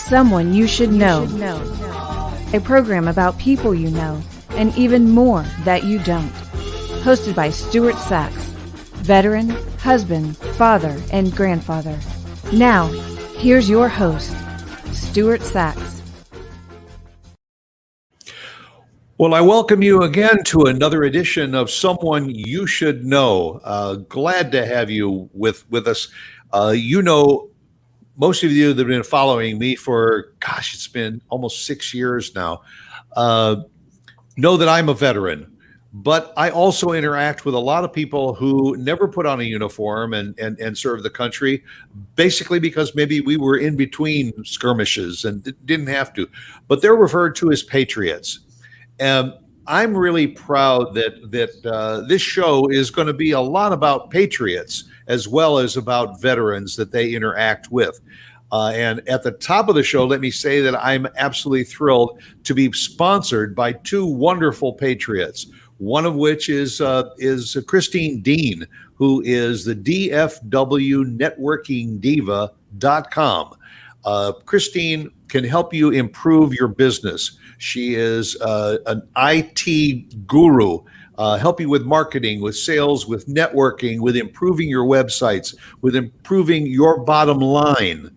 Someone You Should Know. A program about people you know and even more that you don't. Hosted by Stuart Sachs, veteran, husband, father, and grandfather. Now, here's your host, Stuart Sachs. Well, I welcome you again to another edition of Someone You Should Know. Glad to have you with us. Most of you that have been following me for, it's been almost 6 years now, know that I'm a veteran. But I also interact with a lot of people who never put on a uniform and serve the country, basically because maybe we were in between skirmishes and didn't have to. But they're referred to as patriots. And I'm really proud that this show is going to be a lot about patriots as well as about veterans that they interact with. And at the top of the show, let me say that I'm absolutely thrilled to be sponsored by two wonderful patriots. One of which is Christine Dean, who is the DFWnetworkingdiva.com. Christine can help you improve your business. She is an IT guru, help you with marketing, with sales, with networking, with improving your websites, with improving your bottom line.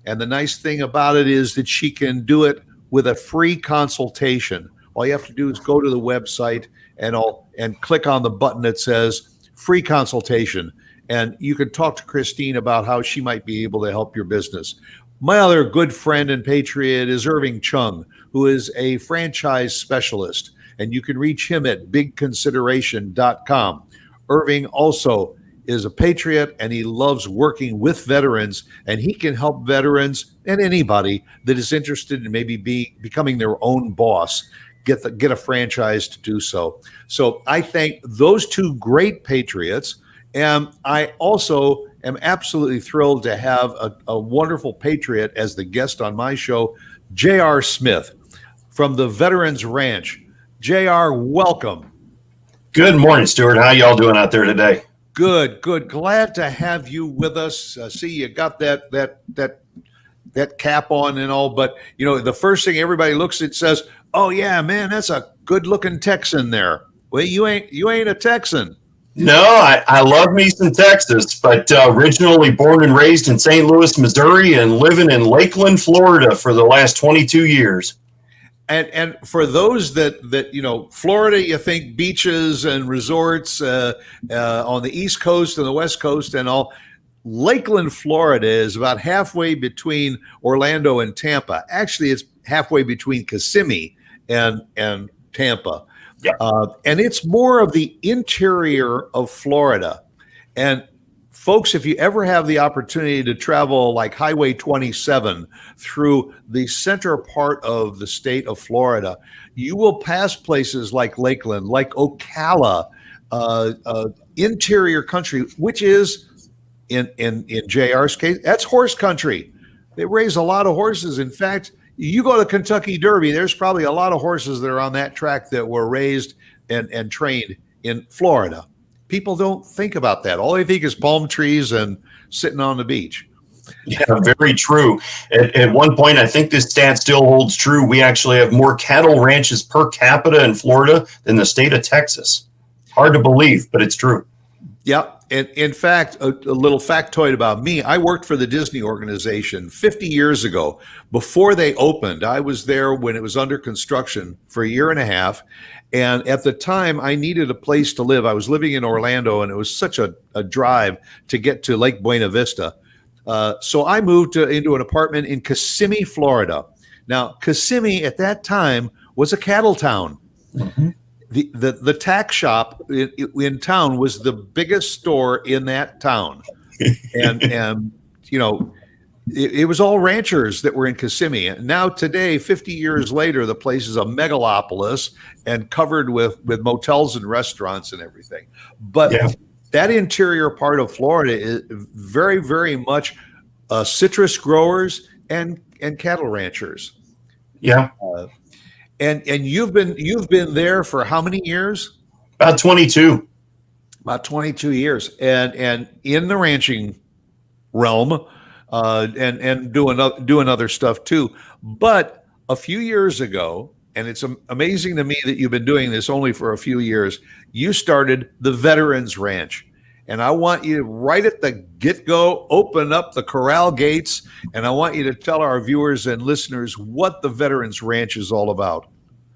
And the nice thing about it is that she can do it with a free consultation. All you have to do is go to the website and click on the button that says free consultation. And you can talk to Christine about how she might be able to help your business. My other good friend and patriot is Irving Chung, who is a franchise specialist. And you can reach him at bigconsideration.com. Irving also is a patriot and he loves working with veterans, and he can help veterans and anybody that is interested in maybe becoming their own boss get a franchise to do so. So I thank those two great patriots. And I also am absolutely thrilled to have a wonderful patriot as the guest on my show, J.R. Smith from the Veterans Ranch. J.R., welcome. Good morning, Stuart. How y'all doing out there today? Good. Glad to have you with us. See, you got that cap on and all, but the first thing everybody looks at says, "Oh yeah, man, that's a good-looking Texan there." Well, you ain't a Texan. No, I love me some Texas, but originally born and raised in St. Louis, Missouri, and living in Lakeland, Florida for the last 22 years. And for those that Florida, you think beaches and resorts on the East Coast and the West Coast and all. Lakeland, Florida is about halfway between Orlando and Tampa. Actually, it's halfway between Kissimmee and Tampa. Yeah. And it's more of the interior of Florida. And folks, if you ever have the opportunity to travel like Highway 27 through the center part of the state of Florida, you will pass places like Lakeland, like Ocala, interior country, which is in JR's case, that's horse country. They raise a lot of horses. In fact, you go to Kentucky Derby, there's probably a lot of horses that are on that track that were raised and trained in Florida. People don't think about that. All they think is palm trees and sitting on the beach. Yeah, very true. At one point, I think this stat still holds true. We actually have more cattle ranches per capita in Florida than the state of Texas. Hard to believe, but it's true. Yep. And in fact, a little factoid about me, I worked for the Disney organization 50 years ago. Before they opened, I was there when it was under construction for a year and a half. And at the time, I needed a place to live. I was living in Orlando, and it was such a drive to get to Lake Buena Vista. So I moved into an apartment in Kissimmee, Florida. Now, Kissimmee at that time was a cattle town. Mm-hmm. The tack shop in town was the biggest store in that town. And it was all ranchers that were in Kissimmee. And now today, 50 years later, the place is a megalopolis and covered with motels and restaurants and everything. But that interior part of Florida is very, very much citrus growers and cattle ranchers. Yeah. And you've been there for how many years? About 22. About 22 years. And in the ranching realm, and doing other stuff too. But a few years ago, and it's amazing to me that you've been doing this only for a few years, you started the Veterans Ranch. And I want you right at the get-go, open up the corral gates, and I want you to tell our viewers and listeners what the Veterans Ranch is all about.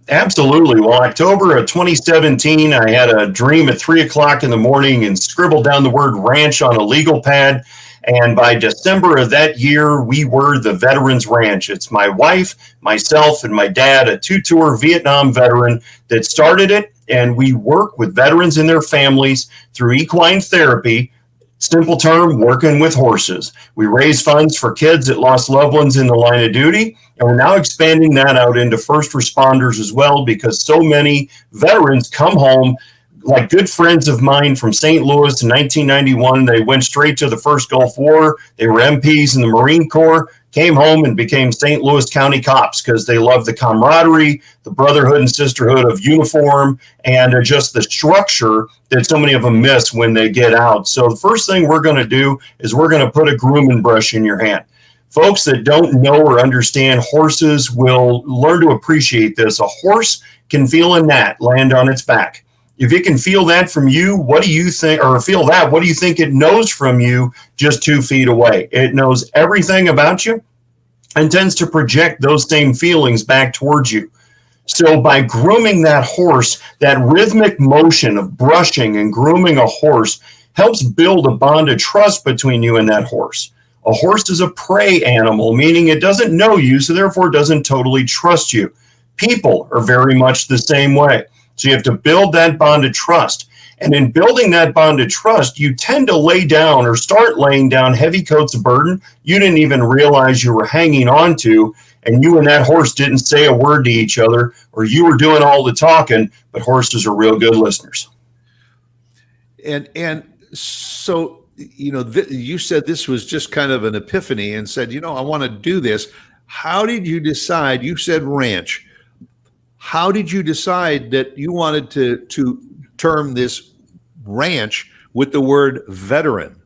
Absolutely. Well, October of 2017, I had a dream at 3 o'clock in the morning and scribbled down the word ranch on a legal pad. And by December of that year, we were the Veterans Ranch. It's my wife, myself, and my dad, a two-tour Vietnam veteran, that started it. And we work with veterans and their families through equine therapy. Simple term, working with horses. We raise funds for kids that lost loved ones in the line of duty. And we're now expanding that out into first responders as well, because so many veterans come home, like good friends of mine from St. Louis in 1991. They went straight to the first Gulf War. They were MPs in the Marine Corps, came home and became St. Louis County cops because they loved the camaraderie, the brotherhood and sisterhood of uniform, and just the structure that so many of them miss when they get out. So the first thing we're going to do is we're going to put a grooming brush in your hand. Folks that don't know or understand horses will learn to appreciate this. A horse can feel a gnat land on its back. If it can feel that from you, what do you think, or feel that, what do you think it knows from you just 2 feet away? It knows everything about you and tends to project those same feelings back towards you. So by grooming that horse, that rhythmic motion of brushing and grooming a horse helps build a bond of trust between you and that horse. A horse is a prey animal, meaning it doesn't know you, so therefore doesn't totally trust you. People are very much the same way. So you have to build that bond of trust. And in building that bond of trust, you tend to lay down or start laying down heavy coats of burden you didn't even realize you were hanging on to. And you and that horse didn't say a word to each other, or you were doing all the talking, but horses are real good listeners. And so, you said this was just kind of an epiphany and said, I want to do this. How did you decide? You said ranch. How did you decide that you wanted to term this ranch with the word veteran?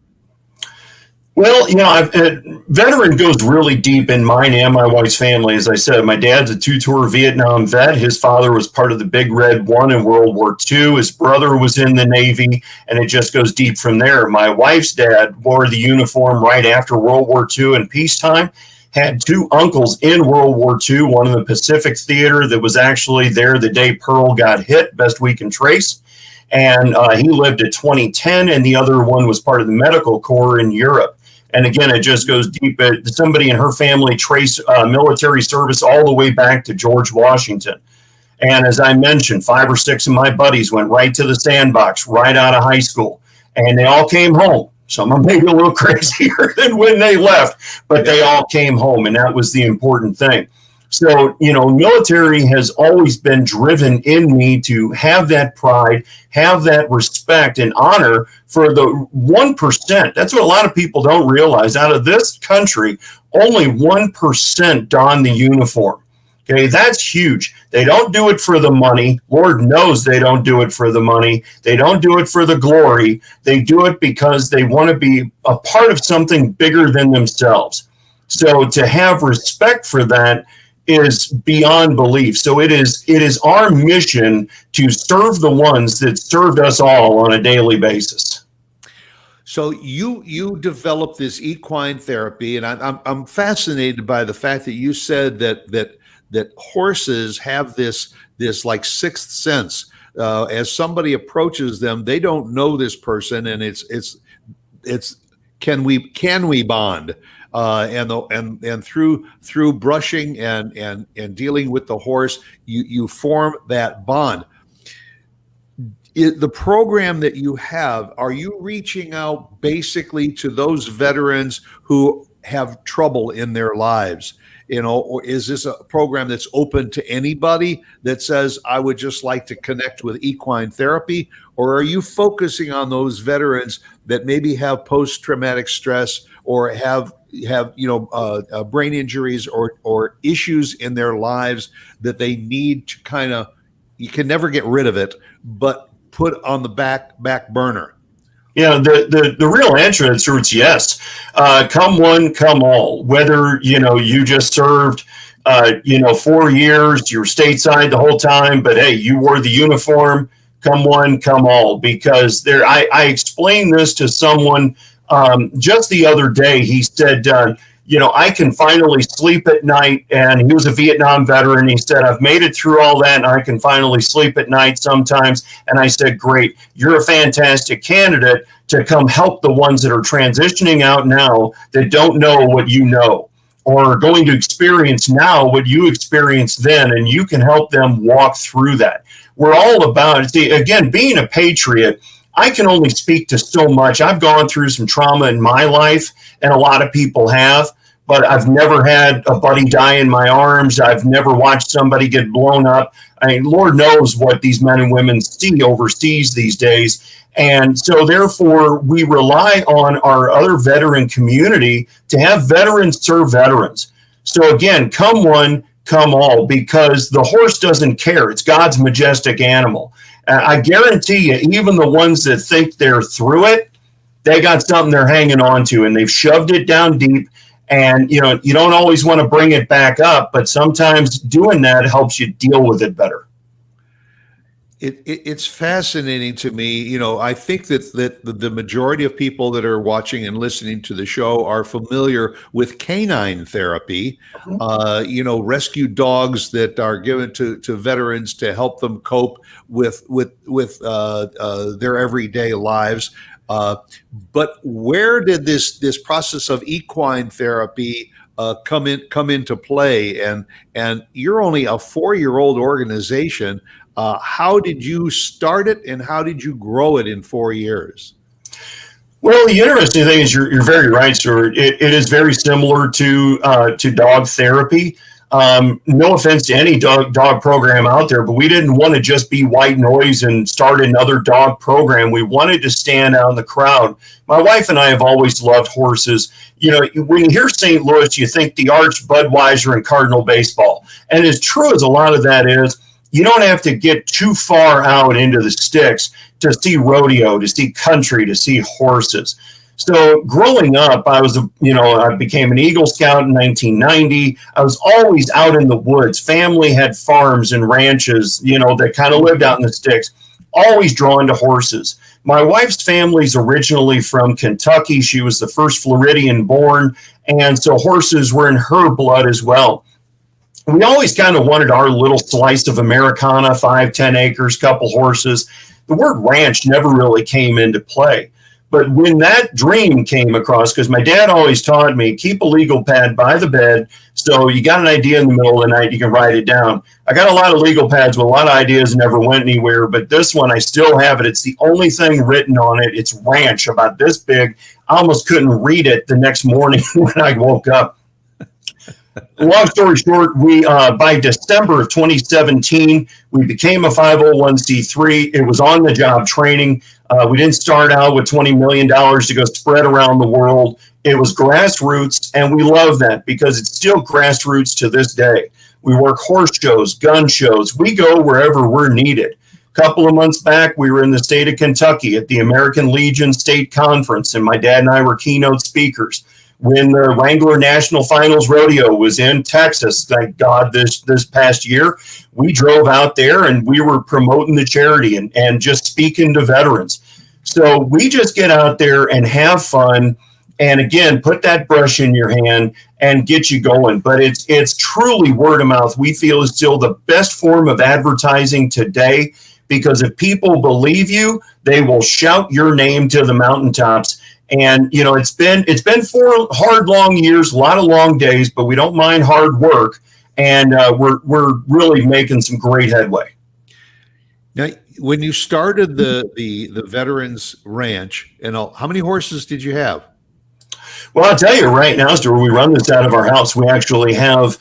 Well, veteran goes really deep in mine and my wife's family. As I said, my dad's a two-tour Vietnam vet. His father was part of the Big Red One in World War II. His brother was in the Navy, and it just goes deep from there. My wife's dad wore the uniform right after World War II in peacetime. Had 2 uncles in World War II, one in the Pacific Theater that was actually there the day Pearl got hit, best we can trace. And he lived at 2010, and the other one was part of the medical corps in Europe. And again, it just goes deep. Somebody in her family traced military service all the way back to George Washington. And as I mentioned, 5 or 6 of my buddies went right to the sandbox right out of high school, and they all came home. Some of them maybe a little crazier than when they left, but they all came home, and that was the important thing. So, military has always been driven in me to have that pride, have that respect and honor for the 1%. That's what a lot of people don't realize. Out of this country, only 1% don the uniform. Okay, that's huge. They don't do it for the money. Lord knows they don't do it for the money. They don't do it for the glory. They do it because they want to be a part of something bigger than themselves. So to have respect for that is beyond belief. So it is our mission to serve the ones that served us all on a daily basis. So you developed this equine therapy, and I'm fascinated by the fact that you said that horses have this like sixth sense. As somebody approaches them, they don't know this person, and it's can we bond? And through brushing and dealing with the horse, you form that bond. The program that you have, are you reaching out basically to those veterans who have trouble in their lives? Or is this a program that's open to anybody that says, I would just like to connect with equine therapy? Or are you focusing on those veterans that maybe have post-traumatic stress or have brain injuries or issues in their lives that they need to you can never get rid of it, but put on the back burner? The real answer is yes. Come one, come all. Whether, you just served, 4 years, you were stateside the whole time, but hey, you wore the uniform, come one, come all. Because I explained this to someone just the other day. He said, I can finally sleep at night. And he was a Vietnam veteran. He said, I've made it through all that and I can finally sleep at night sometimes. And I said, great, you're a fantastic candidate to come help the ones that are transitioning out now that don't know what you know, or are going to experience now what you experienced then. And you can help them walk through that. We're all about, again, being a patriot. I can only speak to so much. I've gone through some trauma in my life, and a lot of people have, but I've never had a buddy die in my arms. I've never watched somebody get blown up. I mean, Lord knows what these men and women see overseas these days. And so therefore, we rely on our other veteran community to have veterans serve veterans. So again, come one, come all, because the horse doesn't care. It's God's majestic animal. I guarantee you, even the ones that think they're through it, they got something they're hanging on to, and they've shoved it down deep. And, you don't always want to bring it back up, but sometimes doing that helps you deal with it better. It's fascinating to me. I think that the majority of people that are watching and listening to the show are familiar with canine therapy, rescue dogs that are given to veterans to help them cope with their everyday lives. But where did this process of equine therapy come into play? And you're only a 4-year-old organization. How did you start it, and how did you grow it in 4 years? Well, the interesting thing is you're very right, sir. It is very similar to dog therapy. No offense to any dog program out there, but we didn't want to just be white noise and start another dog program. We wanted to stand out in the crowd. My wife and I have always loved horses. When you hear St. Louis, you think the Arch, Budweiser, and Cardinal baseball. And as true as a lot of that is, you don't have to get too far out into the sticks to see rodeo, to see country, to see horses. So growing up, I became an Eagle Scout in 1990. I was always out in the woods. Family had farms and ranches, that kind of lived out in the sticks, always drawn to horses. My wife's family's originally from Kentucky. She was the first Floridian born, and so horses were in her blood as well. We always kind of wanted our little slice of Americana, 5-10 acres, couple horses. The word ranch never really came into play. But when that dream came across, because my dad always taught me, keep a legal pad by the bed, so you got an idea in the middle of the night, you can write it down. I got a lot of legal pads with a lot of ideas, never went anywhere, but this one, I still have it. It's the only thing written on it. It's ranch, about this big. I almost couldn't read it the next morning when I woke up. Long story short, we by December of 2017, we became a 501c3. It was on-the-job training. We didn't start out with $20 million to go spread around the world. It was grassroots, and we love that because it's still grassroots to this day. We work horse shows, gun shows. We go wherever we're needed. A couple of months back, we were in the state of Kentucky at the American Legion State Conference, and my dad and I were keynote speakers. When the Wrangler National Finals Rodeo was in Texas, thank God, this past year, we drove out there and we were promoting the charity and just speaking to veterans. So we just get out there and have fun. And again, put that brush in your hand and get you going. But it's truly word of mouth. We feel is still the best form of advertising today, because if people believe you, they will shout your name to the mountaintops. And, it's been 4 hard, long years, a lot of long days, but we don't mind hard work. And we're really making some great headway. Now, when you started the Veterans Ranch, how many horses did you have? Well, I'll tell you right now, Stuart, we run this out of our house. We actually have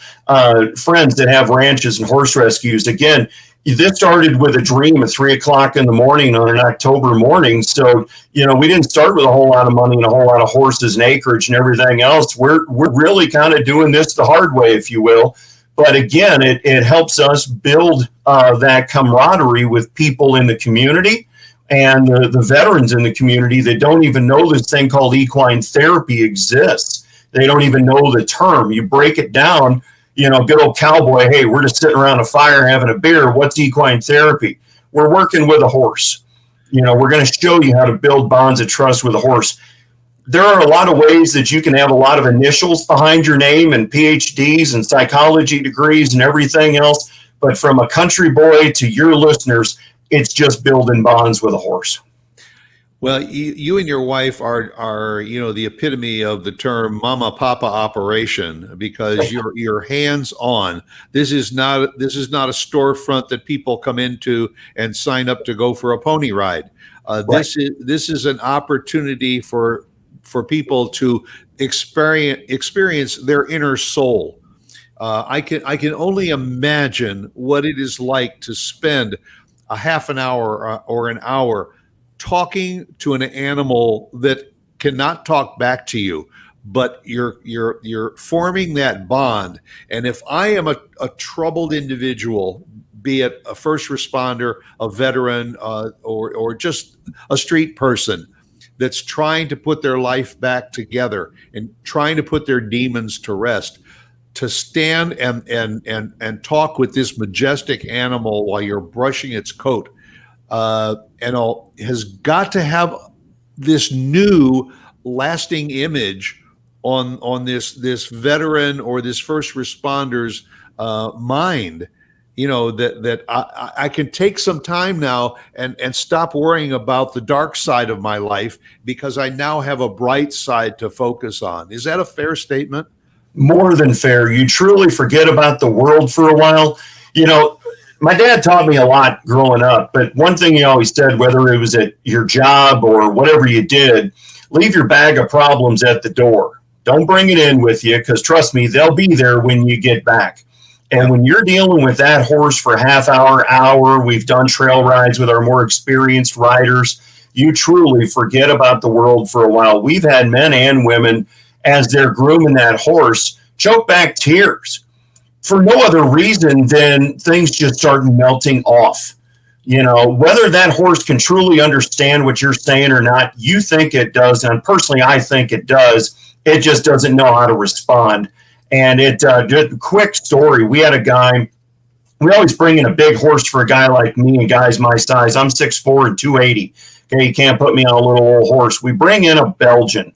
friends that have ranches and horse rescues. Again, this started with a dream at 3:00 in the morning on an October morning. So, we didn't start with a whole lot of money and a whole lot of horses and acreage and everything else. We're really kind of doing this the hard way, if you will. But again, it helps us build that camaraderie with people in the community. and the veterans in the community that don't even know this thing called equine therapy exists. They don't even know the term. You break it down, good old cowboy, hey, we're just sitting around a fire having a beer. What's equine therapy? We're working with a horse. We're going to show you how to build bonds of trust with a horse. There are a lot of ways that you can have a lot of initials behind your name and PhDs and psychology degrees and everything else. But from a country boy to your listeners, it's just building bonds with a horse. Well, you and your wife are the epitome of the term mama papa operation, because you're hands on. This is not a storefront that people come into and sign up to go for a pony ride. Right. This is an opportunity for people to experience their inner soul. I can only imagine what it is like to spend a half an hour or an hour talking to an animal that cannot talk back to you, but you're forming that bond. And if I am a troubled individual, be it a first responder, a veteran, or just a street person that's trying to put their life back together and trying to put their demons to rest, to stand and talk with this majestic animal while you're brushing its coat, has got to have this new lasting image on this veteran or this first responder's mind. That I can take some time now and stop worrying about the dark side of my life, because I now have a bright side to focus on. Is that a fair statement? More than fair. You truly forget about the world for a while. My dad taught me a lot growing up, but one thing he always said, whether it was at your job or whatever you did, leave your bag of problems at the door. Don't bring it in with you, because trust me, they'll be there when you get back. And when you're dealing with that horse for half hour, we've done trail rides with our more experienced riders, you truly forget about the world for a while. We've had men and women, as they're grooming that horse, choke back tears for no other reason than things just start melting off. Whether that horse can truly understand what you're saying or not, you think it does. And personally, I think it does. It just doesn't know how to respond. And quick story. We had a guy, we always bring in a big horse for a guy like me and guys my size. I'm 6'4" and 280. Okay, you can't put me on a little old horse. We bring in a Belgian.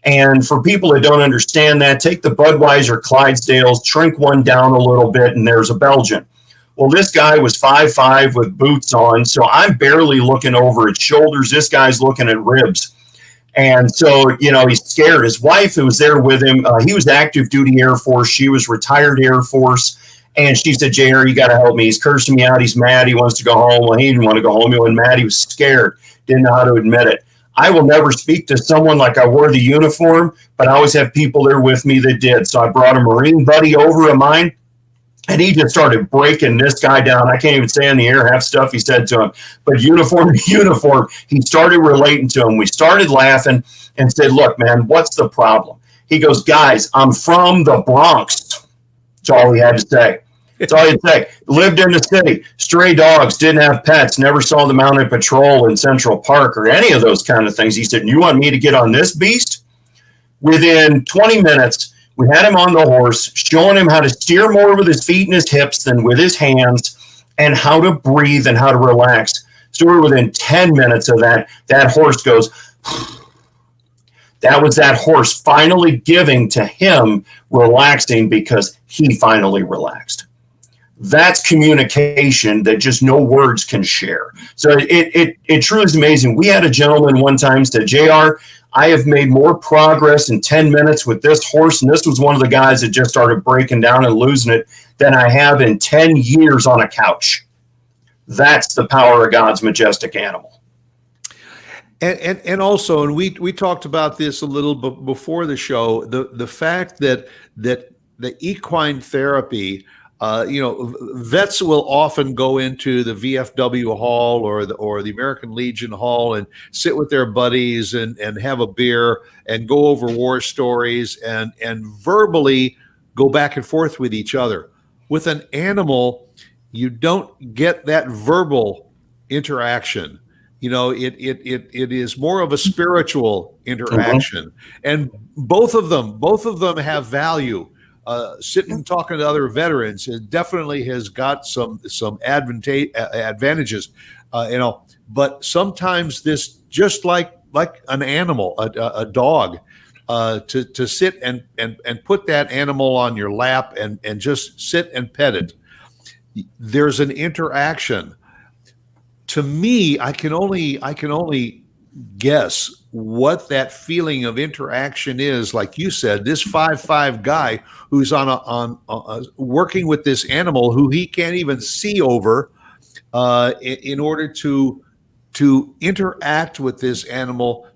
And for people that don't understand that, take the Budweiser Clydesdales, shrink one down a little bit, and there's a Belgian. Well, this guy was 5'5" with boots on, so I'm barely looking over his shoulders. This guy's looking at ribs. And so, he's scared. His wife, who was there with him, he was active duty Air Force. She was retired Air Force. And she said, JR, you got to help me. He's cursing me out. He's mad. He wants to go home. Well, he didn't want to go home. He wasn't mad. He was scared. Didn't know how to admit it. I will never speak to someone like I wore the uniform, but I always have people there with me that did. So I brought a Marine buddy over of mine, and he just started breaking this guy down. I can't even say on the air half stuff he said to him, but uniform to uniform, he started relating to him. We started laughing and said, look, man, what's the problem? He goes, guys, I'm from the Bronx. That's all he had to say. That's all he'd say. Lived in the city, stray dogs, didn't have pets, never saw the mounted patrol in Central Park or any of those kind of things. He said, you want me to get on this beast? Within 20 minutes, we had him on the horse, showing him how to steer more with his feet and his hips than with his hands, and how to breathe and how to relax. So within 10 minutes of that, that horse goes, that was that horse finally giving to him relaxing because he finally relaxed. That's communication that just no words can share. So it truly is amazing. We had a gentleman one time said, JR, I have made more progress in 10 minutes with this horse, and this was one of the guys that just started breaking down and losing it, than I have in 10 years on a couch. That's the power of God's majestic animal. And also, and we talked about this a little bit before the show, the fact that the equine therapy, vets will often go into the VFW hall or the American Legion hall and sit with their buddies and have a beer and go over war stories and verbally go back and forth with each other. With an animal, you don't get that verbal interaction. it is more of a spiritual interaction, and both of them have value. Sitting and talking to other veterans, it definitely has got some advantages, but sometimes this, just like an animal, a dog, to sit and put that animal on your lap and just sit and pet it. There's an interaction. To me, I can only guess what that feeling of interaction is. Like you said, this 5'5" guy who's on working with this animal who he can't even see over, in order to interact with this animal,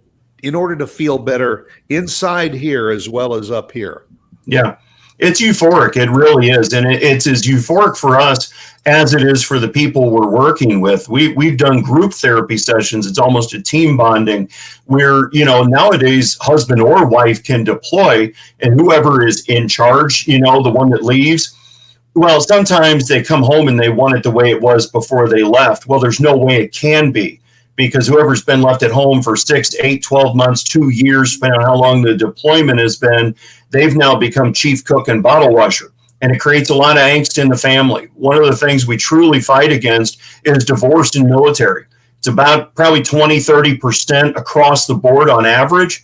in order to feel better inside here as well as up here. Yeah, it's euphoric. It really is. And it's as euphoric for us as it is for the people we're working with. We've done group therapy sessions. It's almost a team bonding where, nowadays husband or wife can deploy, and whoever is in charge, the one that leaves, well, sometimes they come home and they want it the way it was before they left. Well, there's no way it can be, because whoever's been left at home for 6 to 8, 12 months, 2 years, depending on how long the deployment has been, they've now become chief cook and bottle washer. And it creates a lot of angst in the family. One of the things we truly fight against is divorce in military. It's about probably 20, 30% across the board on average.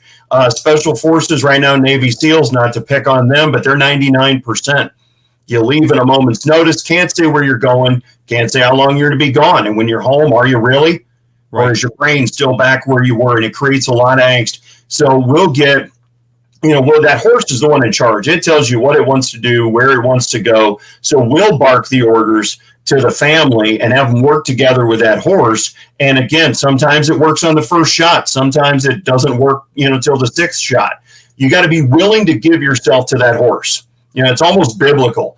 Special Forces right now, Navy SEALs, not to pick on them, but they're 99%. You leave at a moment's notice, can't say where you're going, can't say how long you're to be gone. And when you're home, are you really? Right. Or is your brain still back where you were? And it creates a lot of angst. So we'll get, that horse is the one in charge. It tells you what it wants to do, where it wants to go. So we'll bark the orders to the family and have them work together with that horse. And again, sometimes it works on the first shot. Sometimes it doesn't work, till the 6th shot. You got to be willing to give yourself to that horse. It's almost biblical.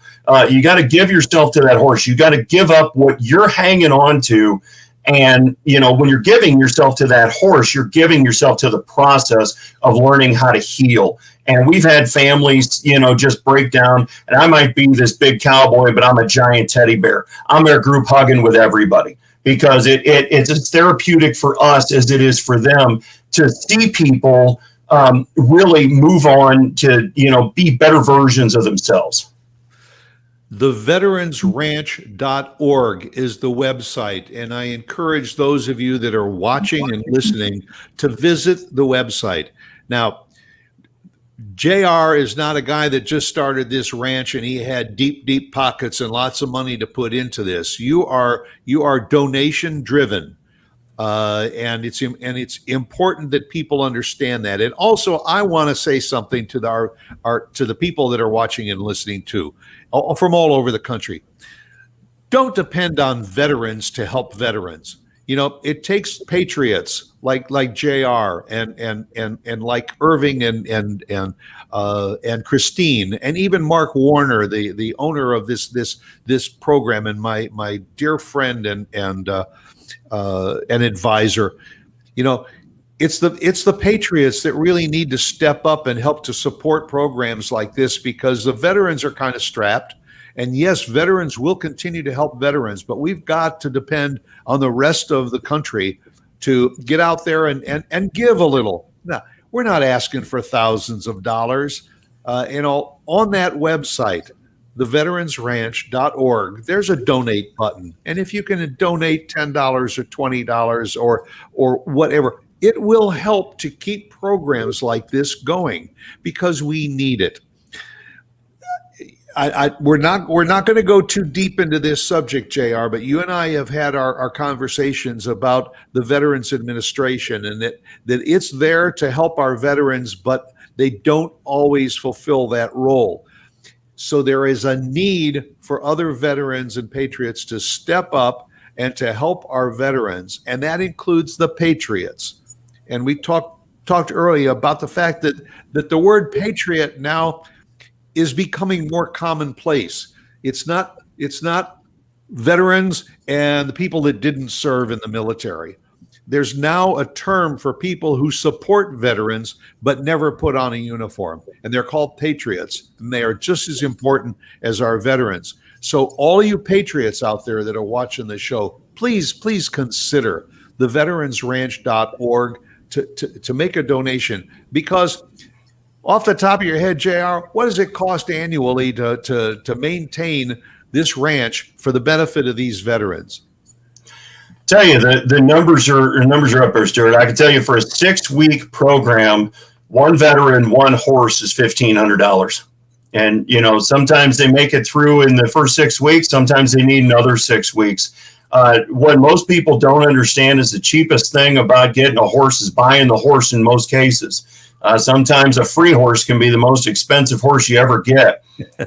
You got to give yourself to that horse. You got to give up what you're hanging on to. And, when you're giving yourself to that horse, you're giving yourself to the process of learning how to heal. And we've had families, just break down. And I might be this big cowboy, but I'm a giant teddy bear. I'm in a group hugging with everybody, because it's as therapeutic for us as it is for them to see people really move on to, be better versions of themselves. TheVeteransRanch.org is the website, and I encourage those of you that are watching and listening to visit the website. Now, JR is not a guy that just started this ranch and he had deep pockets and lots of money to put into this. You are donation driven. And it's important that people understand that. And also, I want to say something to the people that are watching and listening too, from all over the country. Don't depend on veterans to help veterans. It takes patriots like JR and like Irving and Christine, and even Mark Warner, the owner of this program, and my dear friend and an advisor. It's the patriots that really need to step up and help to support programs like this, because the veterans are kind of strapped. And yes, veterans will continue to help veterans, but we've got to depend on the rest of the country to get out there and give a little. Now, we're not asking for thousands of dollars. On that website, TheVeteransRanch.org, there's a donate button. And if you can donate $10 or $20 or whatever, it will help to keep programs like this going, because we need it. We're not going to go too deep into this subject, JR, but you and I have had our conversations about the Veterans Administration, and that it's there to help our veterans, but they don't always fulfill that role. So there is a need for other veterans and patriots to step up and to help our veterans, and that includes the patriots. And we talked earlier about the fact that the word patriot now is becoming more commonplace. It's not veterans and the people that didn't serve in the military. There's now a term for people who support veterans but never put on a uniform, and they're called patriots, and they are just as important as our veterans. So all you patriots out there that are watching the show, please consider theveteransranch.org to make a donation. Because off the top of your head, JR, what does it cost annually to maintain this ranch for the benefit of these veterans? Tell you the numbers are up there, Stuart. I can tell you for a 6-week program, one veteran, one horse is $1,500. And, sometimes they make it through in the first 6 weeks. Sometimes they need another 6 weeks. What most people don't understand is the cheapest thing about getting a horse is buying the horse in most cases. Sometimes a free horse can be the most expensive horse you ever get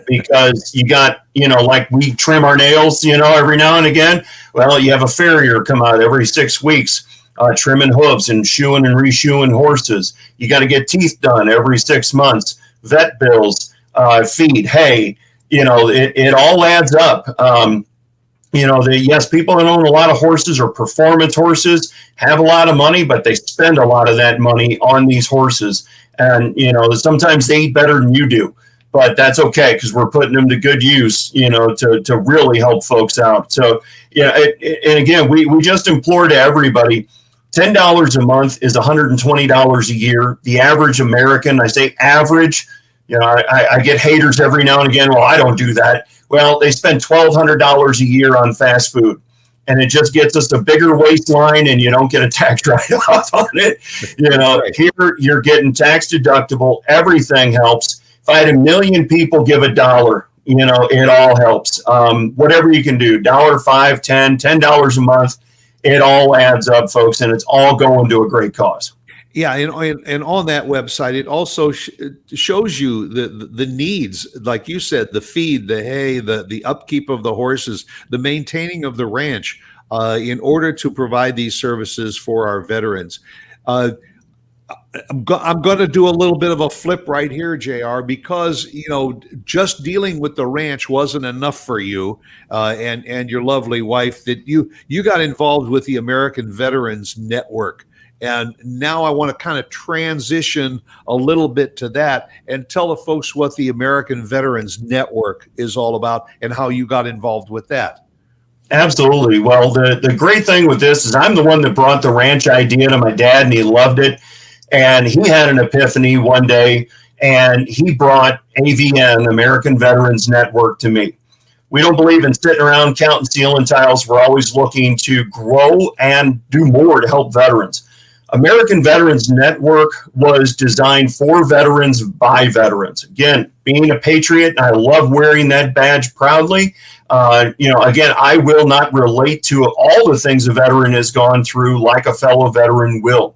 because you got, like we trim our nails, every now and again. Well, you have a farrier come out every 6 weeks, trimming hooves and shoeing and reshoeing horses. You got to get teeth done every 6 months, vet bills, feed, hay, it all adds up. Yes, people that own a lot of horses or performance horses have a lot of money, but they spend a lot of that money on these horses. And, sometimes they eat better than you do, but that's okay because we're putting them to good use, to really help folks out. So, and again, we just implore to everybody, $10 a month is $120 a year. The average American, I say average, I get haters every now and again. Well, I don't do that. Well, they spend $1,200 a year on fast food, and it just gets us a bigger waistline, and you don't get a tax write-off on it. Right. Here you're getting tax deductible. Everything helps. If I had 1 million people give $1, it all helps. Whatever you can do, $1, $5, $10 a month, it all adds up, folks, and it's all going to a great cause. Yeah, and on that website, it also shows you the needs, like you said, the feed, the hay, the upkeep of the horses, the maintaining of the ranch, in order to provide these services for our veterans. I'm going to do a little bit of a flip right here, JR, because just dealing with the ranch wasn't enough for you and your lovely wife. That you got involved with the American Veterans Network. And now I want to kind of transition a little bit to that and tell the folks what the American Veterans Network is all about and how you got involved with that. Absolutely. Well, the great thing with this is I'm the one that brought the ranch idea to my dad, and he loved it. And he had an epiphany one day, and he brought AVN, American Veterans Network, to me. We don't believe in sitting around counting ceiling tiles. We're always looking to grow and do more to help veterans. American Veterans Network was designed for veterans by veterans. Again, being a patriot, and I love wearing that badge proudly. Again, I will not relate to all the things a veteran has gone through like a fellow veteran will.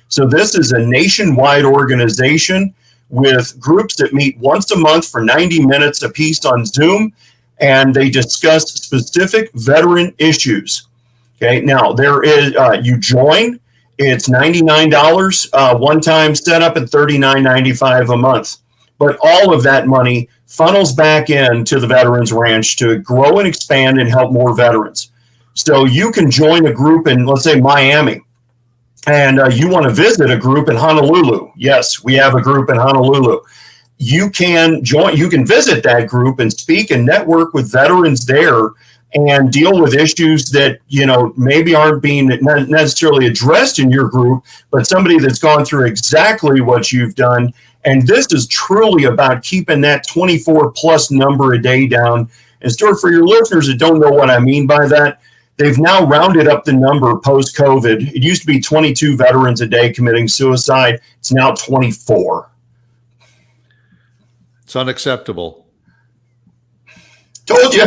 So this is a nationwide organization with groups that meet once a month for 90 minutes apiece on Zoom, and they discuss specific veteran issues. Okay, now there is, you join. It's $99 one-time setup and $39.95 a month. But all of that money funnels back into the Veterans Ranch to grow and expand and help more veterans. So you can join a group in, let's say, Miami, and you want to visit a group in Honolulu. Yes, we have a group in Honolulu. You can join, you can visit that group and speak and network with veterans there and deal with issues that, maybe aren't being necessarily addressed in your group, but somebody that's gone through exactly what you've done. And this is truly about keeping that 24 plus number a day down. And Stuart, for your listeners that don't know what I mean by that, they've now rounded up the number post-COVID. It used to be 22 veterans a day committing suicide. It's now 24. It's unacceptable. Told you.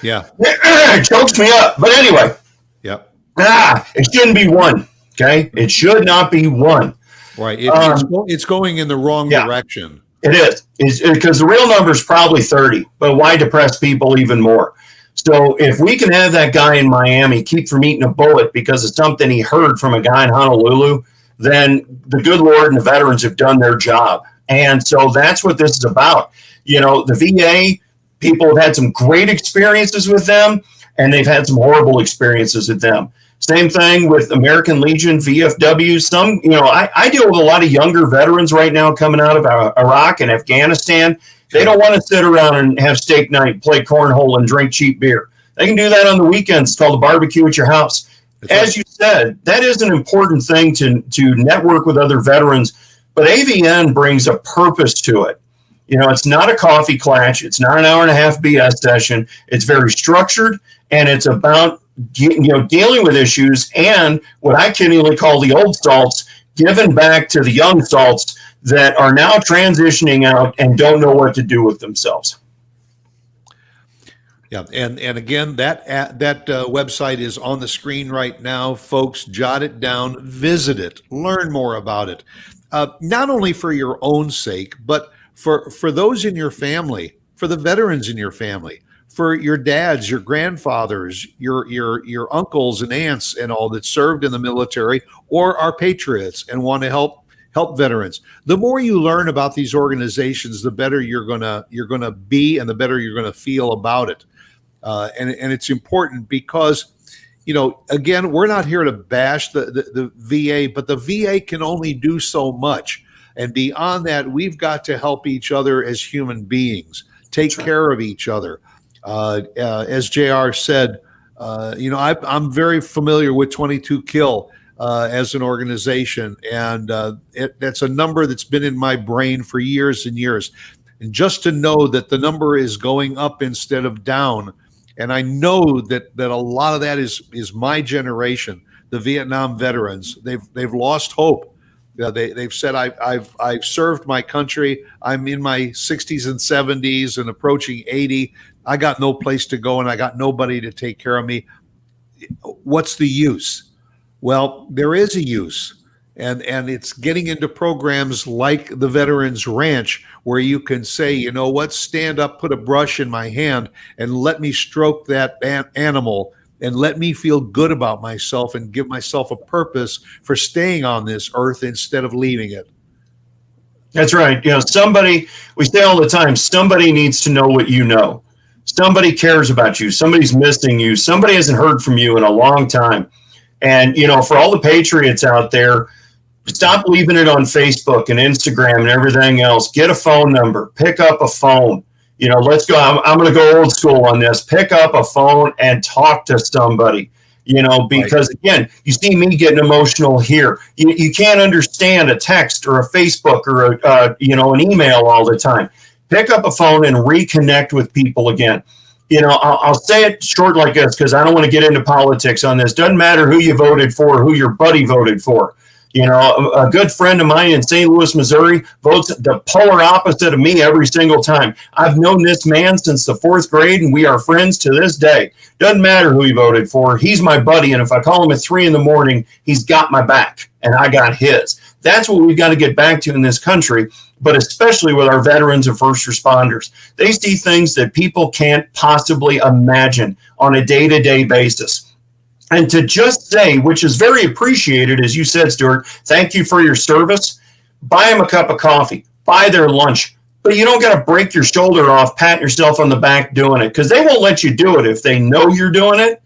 Yeah. It chokes me up. But anyway. Yep. It shouldn't be one. Okay. It should not be one. Right. It's going in the wrong direction. It is. It's because the real number is probably 30. But why depress people even more? So if we can have that guy in Miami keep from eating a bullet because of something he heard from a guy in Honolulu, then the good Lord and the veterans have done their job. And so that's what this is about. The VA, people have had some great experiences with them, and they've had some horrible experiences with them. Same thing with American Legion, VFW. Some, I deal with a lot of younger veterans right now coming out of Iraq and Afghanistan. They don't want to sit around and have steak night, play cornhole, and drink cheap beer. They can do that on the weekends. It's called a barbecue at your house. As you said, that is an important thing to network with other veterans, but AVN brings a purpose to it. It's not a coffee clatch. It's not an hour and a half BS session. It's very structured, and it's about dealing with issues and what I kiddingly call the old salts, giving back to the young salts that are now transitioning out and don't know what to do with themselves. Yeah, and again, that website is on the screen right now, folks. Jot it down, visit it, learn more about it. Not only for your own sake, but for those in your family, for the veterans in your family, for your dads, your grandfathers, your uncles and aunts and all that served in the military or are patriots and want to help veterans. The more you learn about these organizations, the better you're gonna be and the better you're gonna feel about it. And it's important because, again, we're not here to bash the VA, but the VA can only do so much. And beyond that, we've got to help each other as human beings, take care of each other. As JR said, I'm very familiar with 22 Kill as an organization, and that's a number that's been in my brain for years and years. And just to know that the number is going up instead of down, and I know that a lot of that is my generation, the Vietnam veterans. They've lost hope. They've said, I've served my country. I'm in my 60s and 70s and approaching 80. I got no place to go and I got nobody to take care of me. What's the use? Well, there is a use. And it's getting into programs like the Veterans Ranch, where you can say, stand up, put a brush in my hand and let me stroke that animal and let me feel good about myself and give myself a purpose for staying on this earth instead of leaving it. That's right. We say all the time, somebody needs to know what you know. Somebody cares about you. Somebody's missing you. Somebody hasn't heard from you in a long time. And, for all the patriots out there, stop leaving it on Facebook and Instagram and everything else. Get a phone number. Pick up a phone. Let's go. I'm going to go old school on this. Pick up a phone and talk to somebody, because again, you see me getting emotional here. You can't understand a text or a Facebook or an email all the time. Pick up a phone and reconnect with people again. I'll say it short like this because I don't want to get into politics on this. Doesn't matter who you voted for or who your buddy voted for. A good friend of mine in St. Louis, Missouri, votes the polar opposite of me every single time. I've known this man since the 4th grade, and we are friends to this day. Doesn't matter who he voted for. He's my buddy, and if I call him at 3 a.m, he's got my back, and I got his. That's what we've got to get back to in this country, but especially with our veterans and first responders. They see things that people can't possibly imagine on a day-to-day basis. And to just say, which is very appreciated, as you said, Stuart, thank you for your service. Buy them a cup of coffee, buy their lunch, but you don't got to break your shoulder off, pat yourself on the back doing it, because they won't let you do it if they know you're doing it,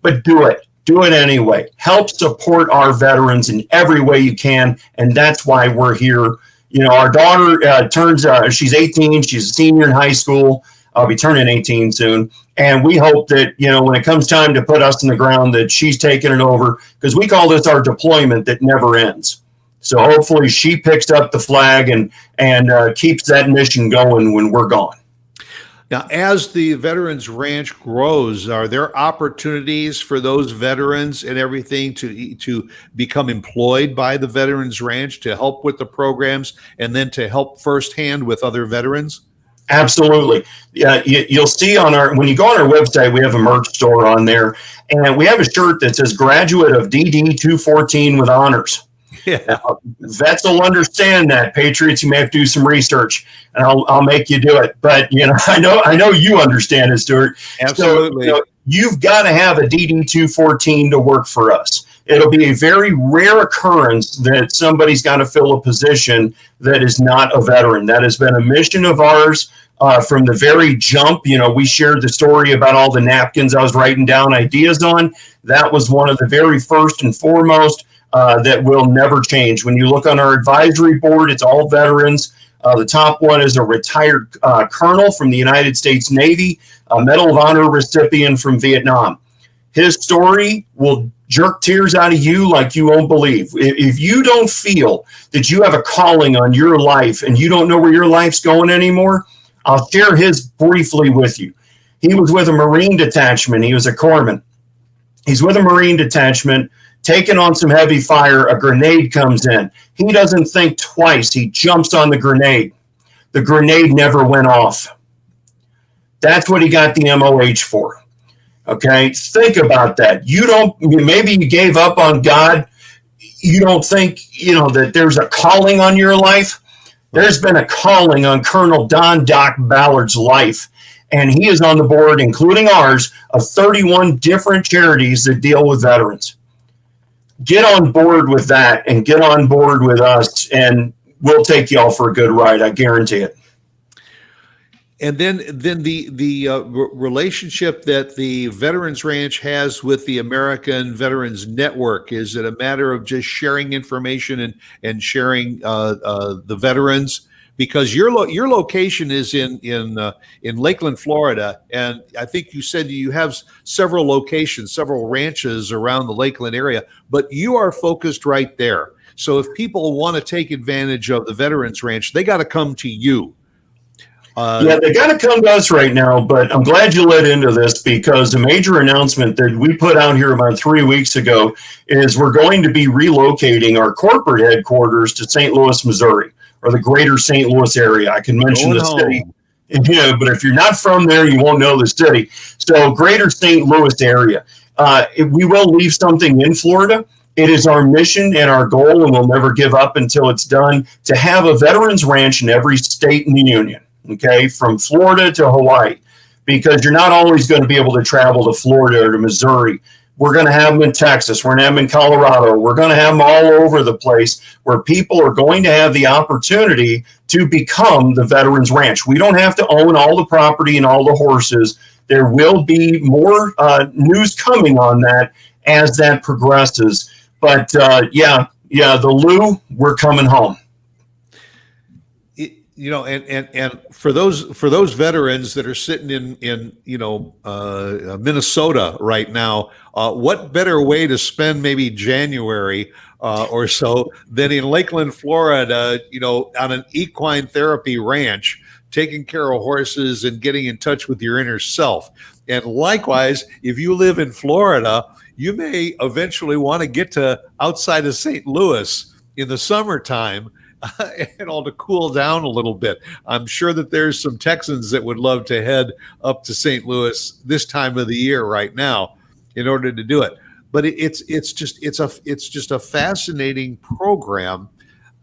but do it. Do it anyway. Help support our veterans in every way you can, and that's why we're here. Our daughter she's 18, she's a senior in high school. I'll be turning 18 soon. And we hope that, when it comes time to put us in the ground, that she's taking it over, because we call this our deployment that never ends. So hopefully she picks up the flag and keeps that mission going when we're gone. Now, as the Veterans Ranch grows, are there opportunities for those veterans and everything to become employed by the Veterans Ranch to help with the programs and then to help firsthand with other veterans? Absolutely. Yeah, you'll see when you go on our website, we have a merch store on there, and we have a shirt that says graduate of DD 214 with honors. Yeah. Now, vets will understand that. Patriots, you may have to do some research, and I'll make you do it. But I know you understand it, Stuart. Absolutely. So, you've got to have a DD 214 to work for us. It'll be a very rare occurrence that somebody's got to fill a position that is not a veteran. That has been a mission of ours from the very jump. We shared the story about all the napkins I was writing down ideas on. That was one of the very first and foremost that will never change. When you look on our advisory board, it's all veterans. The top one is a retired colonel from the United States Navy, a Medal of Honor recipient from Vietnam. His story will jerk tears out of you like you won't believe. If you don't feel that you have a calling on your life and you don't know where your life's going anymore, I'll share his briefly with you. He was with a Marine detachment. He was a corpsman. He's with a Marine detachment, taking on some heavy fire. A grenade comes in. He doesn't think twice. He jumps on the grenade. The grenade never went off. That's what he got the MOH for. Okay, think about that. Maybe you gave up on God. You don't think, that there's a calling on your life. There's been a calling on Colonel Don Doc Ballard's life, and he is on the board, including ours, of 31 different charities that deal with veterans. Get on board with that and get on board with us, and we'll take y'all for a good ride. I guarantee it. And then the relationship that the Veterans Ranch has with the American Veterans Network, is it a matter of just sharing information and sharing the veterans? Because your location is in Lakeland, Florida, and I think you said you have several locations, several ranches around the Lakeland area, but you are focused right there. So if people want to take advantage of the Veterans Ranch, they got to come to you. They got to come to us right now, but I'm glad you led into this, because a major announcement that we put out here about 3 weeks ago is we're going to be relocating our corporate headquarters to St. Louis, Missouri, or the greater St. Louis area. I can mention the city, but if you're not from there, you won't know the city. So greater St. Louis area. We will leave something in Florida. It is our mission and our goal, and we'll never give up until it's done, to have a veterans ranch in every state in the union. Okay, from Florida to Hawaii, because you're not always going to be able to travel to Florida or to Missouri. We're going to have them in Texas. We're going to have them in Colorado. We're going to have them all over the place, where people are going to have the opportunity to become the Veterans Ranch. We don't have to own all the property and all the horses. There will be more news coming on that as that progresses. But the Lou, we're coming home. And for those veterans that are sitting in Minnesota right now, what better way to spend maybe January or so than in Lakeland, Florida, on an equine therapy ranch, taking care of horses and getting in touch with your inner self. And likewise, if you live in Florida, you may eventually want to get to outside of St. Louis in the summertime and all to cool down a little bit. I'm sure that there's some Texans that would love to head up to St. Louis this time of the year right now in order to do it. But it's just a fascinating program.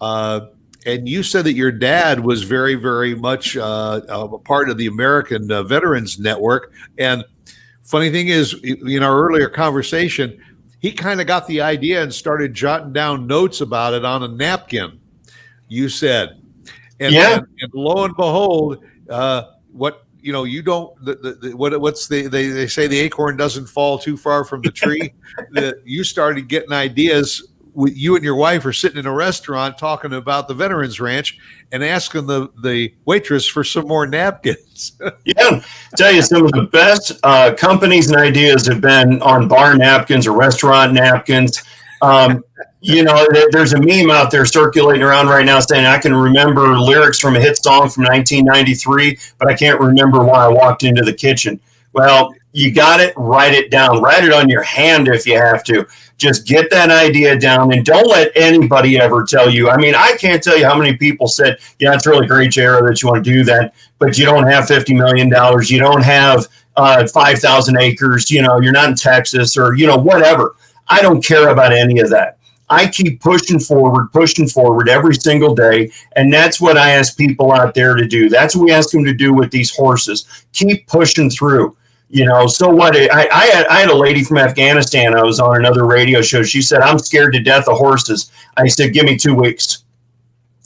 And you said that your dad was very, very much a part of the American Veterans Network. And funny thing is, in our earlier conversation, he kind of got the idea and started jotting down notes about it on a napkin, you said. And lo and behold, they say the acorn doesn't fall too far from the tree. That you started getting ideas. You and your wife are sitting in a restaurant talking about the Veterans Ranch and asking the waitress for some more napkins. Yeah, tell you, some of the best companies and ideas have been on bar napkins or restaurant napkins. There's a meme out there circulating around right now saying I can remember lyrics from a hit song from 1993, but I can't remember why I walked into the kitchen. Well, you got it. Write it down. Write it on your hand if you have to. Just get that idea down, and don't let anybody ever tell you. I mean, I can't tell you how many people said, yeah, it's really great, Jared, that you want to do that, but you don't have $50 million. You don't have 5,000 acres. You're not in Texas or, whatever. I don't care about any of that. I keep pushing forward every single day. And that's what I ask people out there to do. That's what we ask them to do with these horses. Keep pushing through. So what? I had a lady from Afghanistan. I was on another radio show. She said, I'm scared to death of horses. I said, give me 2 weeks.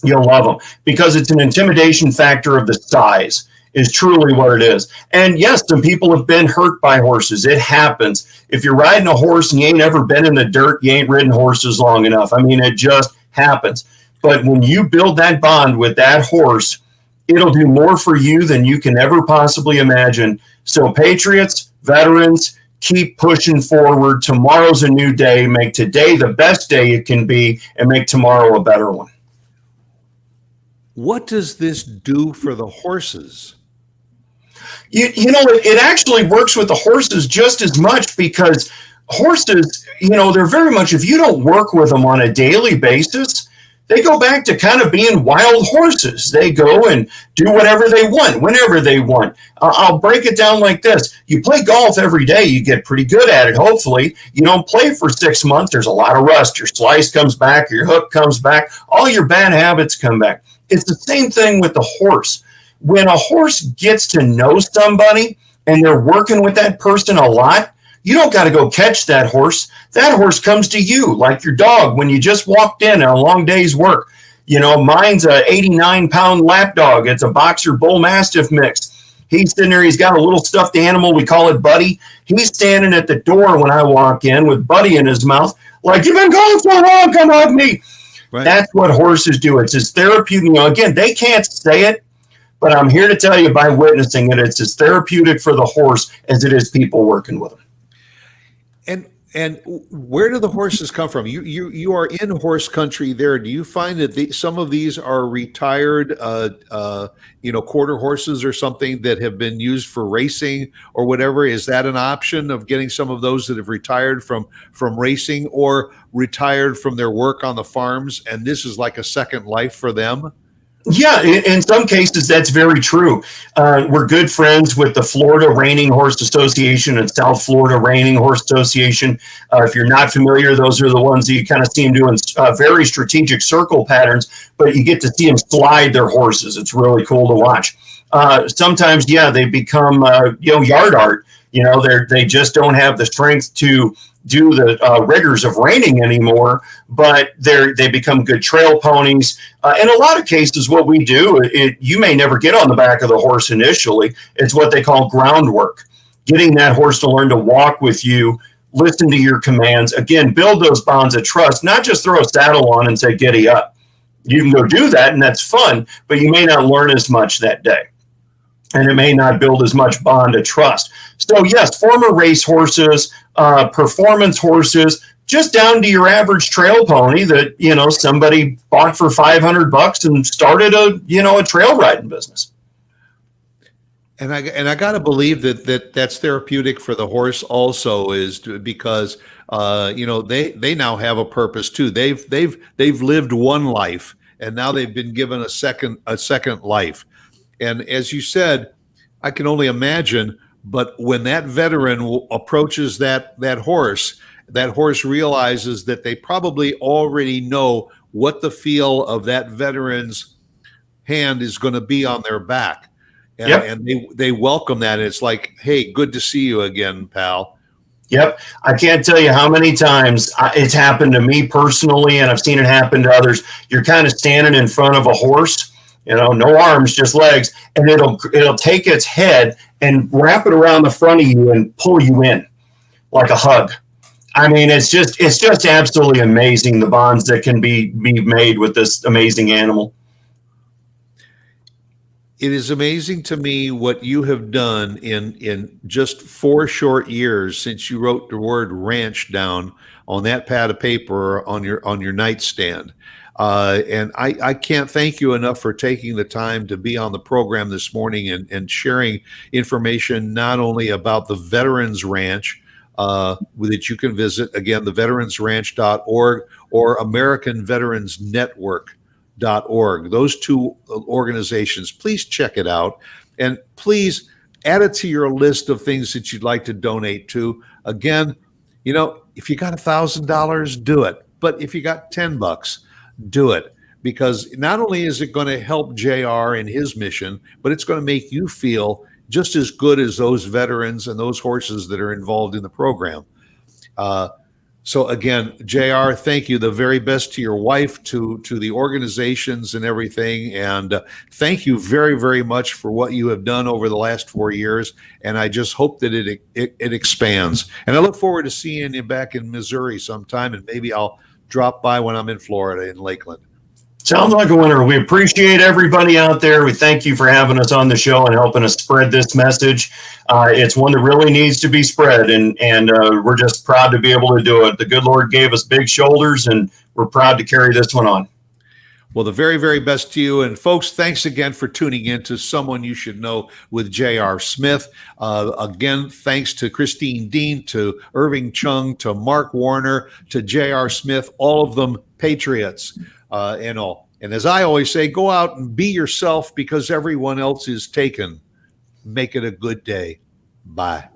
You'll love them, because it's an intimidation factor of the size is truly what it is. And yes, some people have been hurt by horses. It happens. If you're riding a horse and you ain't ever been in the dirt, you ain't ridden horses long enough. I mean, it just happens. But when you build that bond with that horse, it'll do more for you than you can ever possibly imagine. So patriots, veterans, keep pushing forward. Tomorrow's a new day. Make today the best day it can be, and make tomorrow a better one. What does this do for the horses? It actually works with the horses just as much, because horses, they're very much, if you don't work with them on a daily basis, they go back to kind of being wild horses. They go and do whatever they want, whenever they want. I'll break it down like this. You play golf every day, you get pretty good at it, hopefully. You don't play for 6 months, there's a lot of rust. Your slice comes back, your hook comes back, all your bad habits come back. It's the same thing with the horse. When a horse gets to know somebody and they're working with that person a lot, you don't got to go catch that horse. That horse comes to you, like your dog when you just walked in on a long day's work. Mine's a 89-pound lap dog. It's a boxer bull mastiff mix. He's sitting there. He's got a little stuffed animal. We call it Buddy. He's standing at the door when I walk in with Buddy in his mouth, like, you've been gone so long, come hug me. Right. That's what horses do. It's as therapeutic. Again, they can't say it, but I'm here to tell you by witnessing it, it's as therapeutic for the horse as it is people working with them. And where do the horses come from? You are in horse country there. Do you find that some of these are retired, quarter horses or something that have been used for racing or whatever? Is that an option of getting some of those that have retired from racing or retired from their work on the farms, and this is like a second life for them? Yeah, in some cases, that's very true. We're good friends with the Florida Reining Horse Association and South Florida Reining Horse Association. If you're not familiar, those are the ones that you kind of see them doing very strategic circle patterns, but you get to see them slide their horses. It's really cool to watch. Sometimes, they become, yard art. They just don't have the strength to do the rigors of reining anymore, but they become good trail ponies. In a lot of cases, what we do, you may never get on the back of the horse initially. It's what they call groundwork, getting that horse to learn to walk with you, listen to your commands. Again, build those bonds of trust, not just throw a saddle on and say, giddy up. You can go do that, and that's fun, but you may not learn as much that day. And it may not build as much bond of trust. So yes, former race horses, performance horses, just down to your average trail pony that, somebody bought for $500 and started a trail riding business. And I got to believe that's therapeutic for the horse also, because they now have a purpose too. They've lived one life, and now they've been given a second life. And as you said, I can only imagine, but when that veteran approaches that horse realizes that they probably already know what the feel of that veteran's hand is going to be on their back. And, yep. and they welcome that. It's like, hey, good to see you again, pal. Yep. I can't tell you how many times it's happened to me personally, and I've seen it happen to others. You're kind of standing in front of a horse, no arms, just legs, and it'll take its head and wrap it around the front of you and pull you in like a hug. I mean, it's just absolutely amazing, the bonds that can be made with this amazing animal. It is amazing to me what you have done in just 4 short years since you wrote the word ranch down on that pad of paper on your nightstand. And I can't thank you enough for taking the time to be on the program this morning and sharing information not only about the Veterans Ranch that you can visit, again, theveteransranch.org or AmericanVeteransNetwork.org. Those two organizations, please check it out. And please add it to your list of things that you'd like to donate to. Again, if you got $1,000, do it. But if you got $10, do it, because not only is it going to help JR in his mission, but it's going to make you feel just as good as those veterans and those horses that are involved in the program. So again, JR, thank you. The very best to your wife, to the organizations and everything. And thank you very, very much for what you have done over the last 4 years. And I just hope that it expands. And I look forward to seeing you back in Missouri sometime, and maybe I'll drop by when I'm in Florida, in Lakeland. Sounds like a winner. We appreciate everybody out there. We thank you for having us on the show and helping us spread this message. It's one that really needs to be spread, and we're just proud to be able to do it. The good Lord gave us big shoulders, and we're proud to carry this one on. Well, the very, very best to you. And folks, thanks again for tuning in to Someone You Should Know with J.R. Smith. Again, thanks to Christine Dean, to Irving Chung, to Mark Warner, to J.R. Smith, all of them patriots and all. And as I always say, go out and be yourself because everyone else is taken. Make it a good day. Bye.